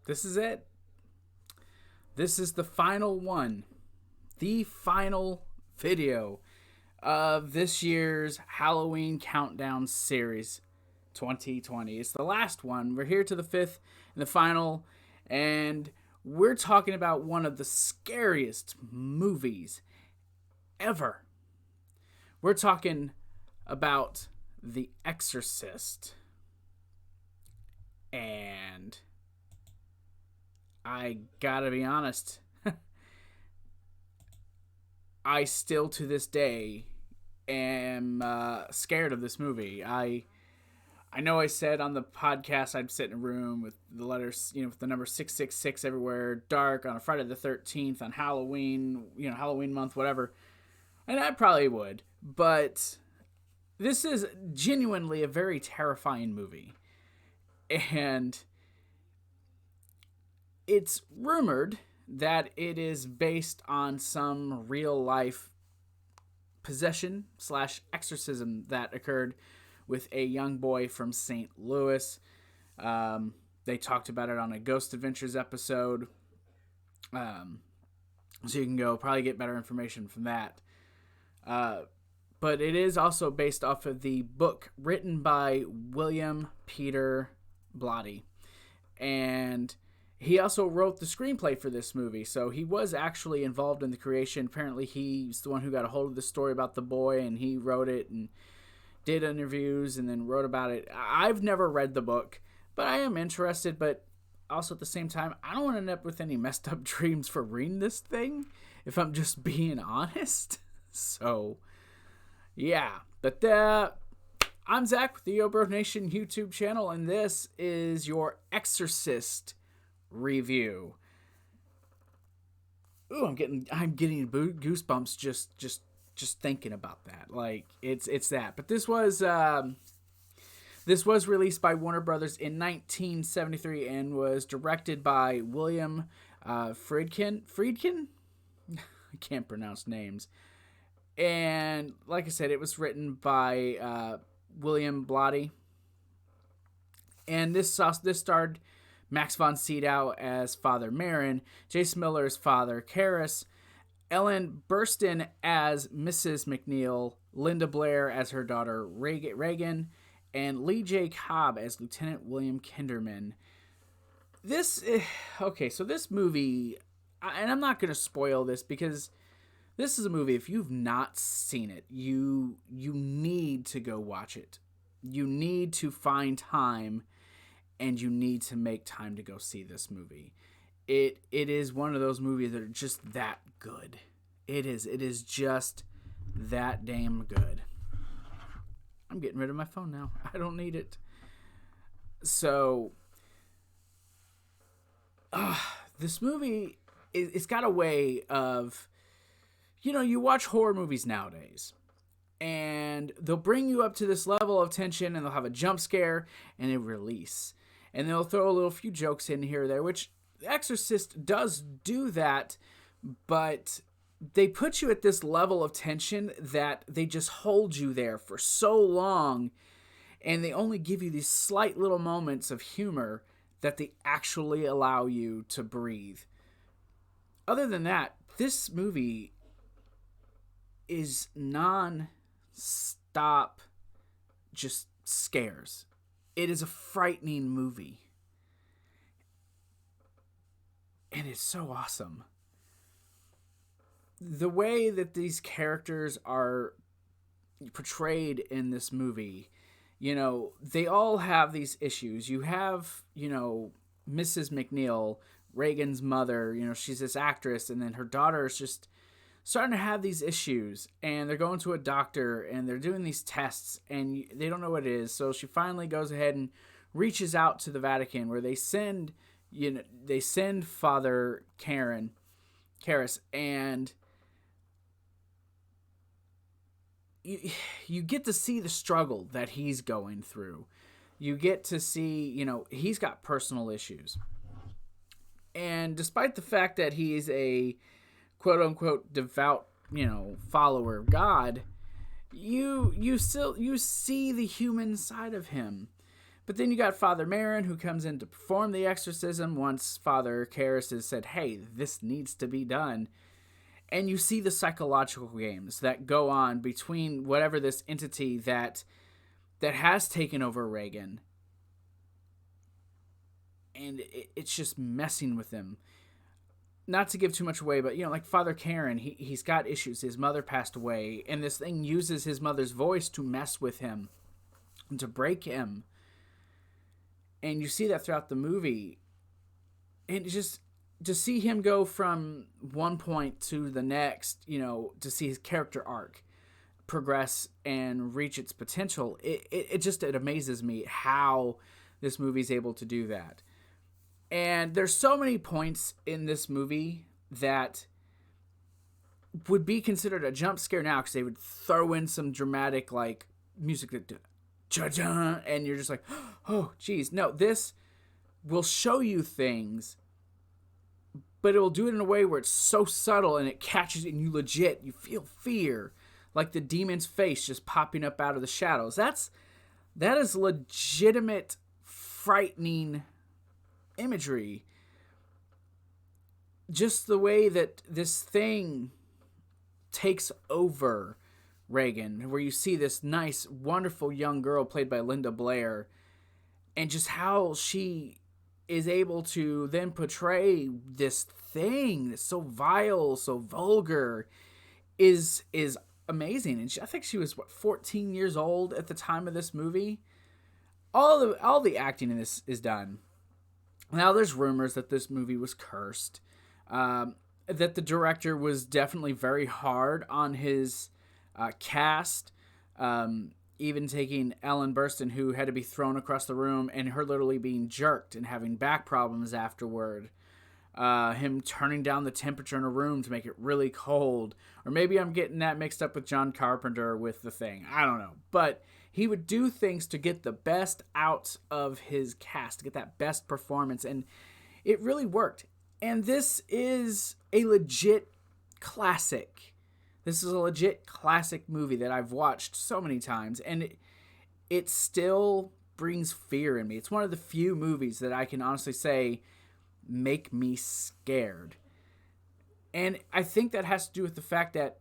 This is it. This is the final one. The final video of this year's Halloween Countdown Series 2020. It's the last one. We're here to the fifth and the final, and we're talking about one of the scariest movies ever. We're talking about The Exorcist. And I gotta be honest, I still to this day am scared of this movie. I know I said on the podcast I'd sit in a room with the letters, with the number 666 everywhere, dark, on a Friday the 13th, on Halloween, Halloween month, whatever. And I probably would. But this is genuinely a very terrifying movie. And it's rumored that it is based on some real life possession / exorcism that occurred with a young boy from St. Louis. They talked about it on a Ghost Adventures episode. So you can go probably get better information from that. But it is also based off of the book written by William Peter Blatty. And he also wrote the screenplay for this movie, so he was actually involved in the creation. Apparently, he's the one who got a hold of the story about the boy, and he wrote it and did interviews and then wrote about it. I've never read the book, but I am interested, but also at the same time, I don't want to end up with any messed up dreams for reading this thing, if I'm just being honest. So, yeah. But I'm Zach with the Yo Bro Nation YouTube channel, and this is your Exorcist review. Ooh, I'm getting goosebumps just thinking about that. Like it's that. But this was released by Warner Brothers in 1973 and was directed by William Friedkin. I can't pronounce names. And like I said, it was written by William Blatty. And this starred Max von Sydow as Father Marin, Jace Miller as Father Karras, Ellen Burstyn as Mrs. McNeil, Linda Blair as her daughter Reagan, and Lee J. Cobb as Lieutenant William Kinderman. So this movie, and I'm not going to spoil this because this is a movie, if you've not seen it, you need to go watch it. You need to find time, and you need to make time to go see this movie. It is one of those movies that are just that good. It is just that damn good. I'm getting rid of my phone now. I don't need it. So, this movie, it's got a way of, you watch horror movies nowadays, and they'll bring you up to this level of tension, and they'll have a jump scare and a release. And they'll throw a little few jokes in here or there, which The Exorcist does do that, but they put you at this level of tension that they just hold you there for so long, and they only give you these slight little moments of humor that they actually allow you to breathe. Other than that, this movie is non-stop just scares. It is a frightening movie. And it's so awesome. The way that these characters are portrayed in this movie, they all have these issues. You have, Mrs. McNeil, Reagan's mother, she's this actress, and then her daughter is just starting to have these issues, and they're going to a doctor, and they're doing these tests, and they don't know what it is. So she finally goes ahead and reaches out to the Vatican, where they send Father Karras, and you get to see the struggle that he's going through. You get to see, he's got personal issues. And despite the fact that he's a quote-unquote devout, follower of God, you see the human side of him. But then you got Father Merrin, who comes in to perform the exorcism once Father Karras has said, hey, this needs to be done. And you see the psychological games that go on between whatever this entity that has taken over Regan. And it's just messing with him. Not to give too much away, but, you know, like Father Karen, he's got issues. His mother passed away, and this thing uses his mother's voice to mess with him and to break him. And you see that throughout the movie. And just to see him go from one point to the next, you know, to see his character arc progress and reach its potential, it amazes me how this movie's able to do that. And there's so many points in this movie that would be considered a jump scare now, because they would throw in some dramatic, like, music that cha-cha, and you're just like, oh, geez. No, this will show you things, but it will do it in a way where it's so subtle and it catches you, and you feel fear, like the demon's face just popping up out of the shadows. That is legitimate, frightening imagery. Just the way that this thing takes over Regan, where you see this nice, wonderful young girl played by Linda Blair, and just how she is able to then portray this thing that's so vile, so vulgar, is amazing. And I think she was 14 years old at the time of this movie. All the acting in this is done. Now, there's rumors that this movie was cursed, that the director was definitely very hard on his cast, even taking Ellen Burstyn, who had to be thrown across the room, and her literally being jerked and having back problems afterward. Him turning down the temperature in a room to make it really cold. Or maybe I'm getting that mixed up with John Carpenter with The Thing. I don't know. But he would do things to get the best out of his cast, to get that best performance, and it really worked. And this is a legit classic. This is a legit classic movie that I've watched so many times, and it still brings fear in me. It's one of the few movies that I can honestly say make me scared. And I think that has to do with the fact that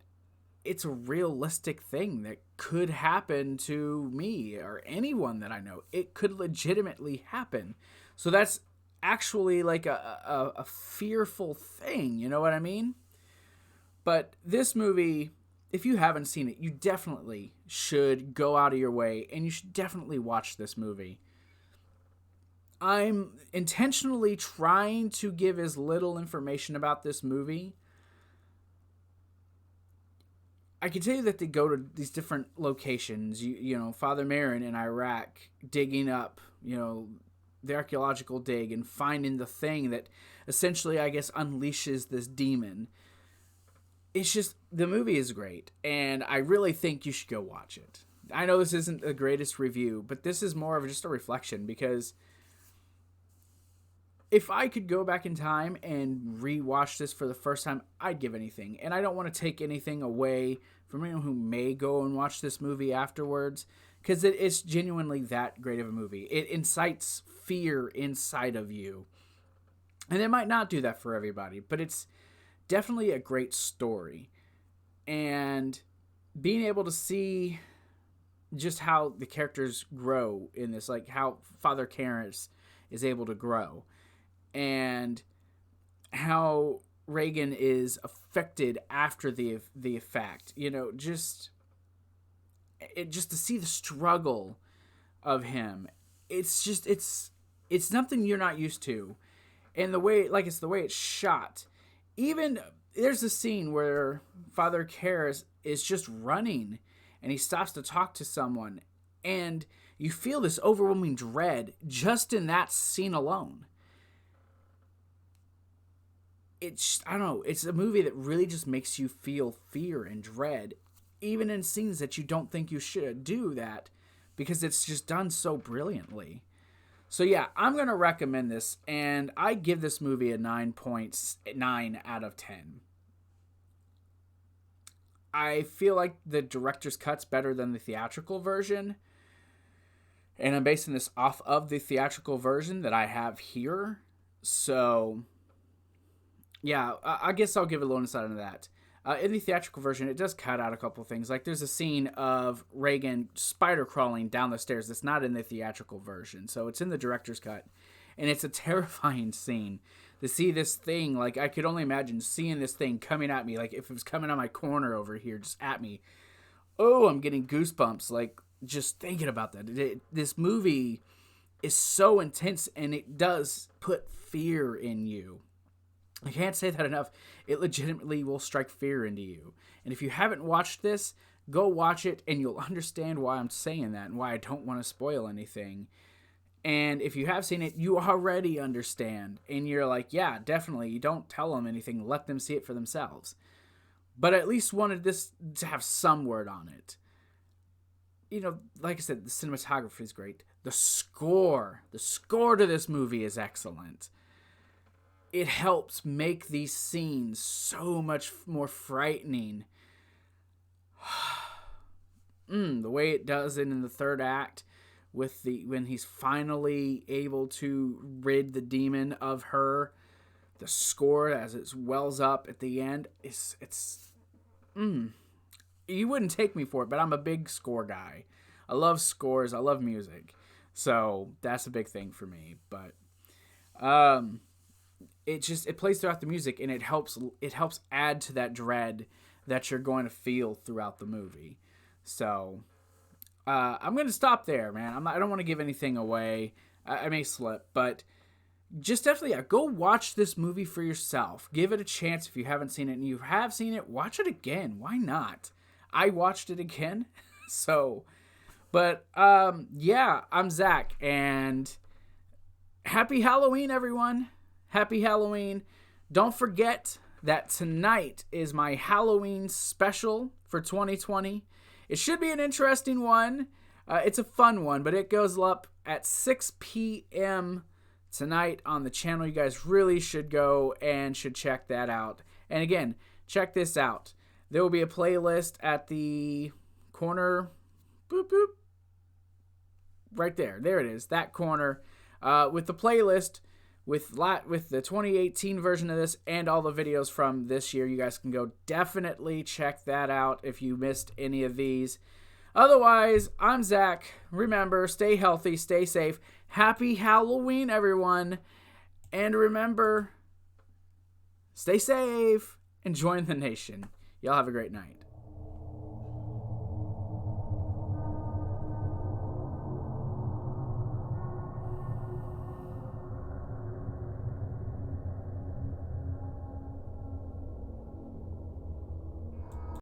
it's a realistic thing that could happen to me or anyone that I know. It could legitimately happen. So that's actually like a fearful thing, you know what I mean? But this movie, if you haven't seen it, you definitely should go out of your way, and you should definitely watch this movie. I'm intentionally trying to give as little information about this movie. I can tell you that they go to these different locations. You know, Father Merrin in Iraq digging up, you know, the archaeological dig and finding the thing that essentially, I guess, unleashes this demon. It's just, the movie is great, and I really think you should go watch it. I know this isn't the greatest review, but this is more of just a reflection, because if I could go back in time and rewatch this for the first time, I'd give anything. And I don't want to take anything away from anyone who may go and watch this movie afterwards, because it's genuinely that great of a movie. It incites fear inside of you. And it might not do that for everybody, but it's definitely a great story. And being able to see just how the characters grow in this, like how Father Karras is able to grow, and how Regan is affected after the effect, you know, just to see the struggle of him. It's just, it's something you're not used to. And the way it's shot. Even there's a scene where Father Karras is just running and he stops to talk to someone, and you feel this overwhelming dread just in that scene alone. I don't know, it's a movie that really just makes you feel fear and dread, even in scenes that you don't think you should do that, because it's just done so brilliantly. So yeah, I'm going to recommend this, and I give this movie a 9.9 out of 10. I feel like the director's cut's better than the theatrical version, And I'm basing this off of the theatrical version that I have here. So, yeah, I guess I'll give a little insight into that. In the theatrical version, it does cut out a couple of things. Like, there's a scene of Reagan spider crawling down the stairs that's not in the theatrical version. So it's in the director's cut. And it's a terrifying scene to see this thing. Like, I could only imagine seeing this thing coming at me. Like, if it was coming on my corner over here, just at me. Oh, I'm getting goosebumps. Like, just thinking about that. This movie is so intense, and it does put fear in you. I can't say that enough. It legitimately will strike fear into you. And if you haven't watched this, go watch it, and you'll understand why I'm saying that and why I don't want to spoil anything. And if you have seen it, you already understand. And you're like, yeah, definitely. You don't tell them anything. Let them see it for themselves. But I at least wanted this to have some word on it. You know, like I said, the cinematography is great. The score to this movie is excellent. It helps make these scenes so much more frightening. The way it does it in the third act, when he's finally able to rid the demon of her, the score as it wells up at the end, you wouldn't take me for it, but I'm a big score guy. I love scores. I love music. So that's a big thing for me. But it plays throughout the music, and it helps add to that dread that you're going to feel throughout the movie. So I'm going to stop there, man. I don't want to give anything away. I may slip, but just definitely go watch this movie for yourself. Give it a chance if you haven't seen it, and you have seen it, watch it again. Why not? I watched it again. So, but yeah, I'm Zach, and happy Halloween, everyone. Happy Halloween. Don't forget that tonight is my Halloween special for 2020. It should be an interesting one. It's a fun one, but it goes up at 6 p.m. tonight on the channel. You guys really should go and should check that out. And again, check this out. There will be a playlist at the corner. Boop, boop. Right there. There it is. That corner. With the playlist with the 2018 version of this and all the videos from this year. You guys can go definitely check that out if you missed any of these. Otherwise, I'm Zach. Remember, stay healthy, stay safe. Happy Halloween, everyone. And remember, stay safe and join the nation. Y'all have a great night.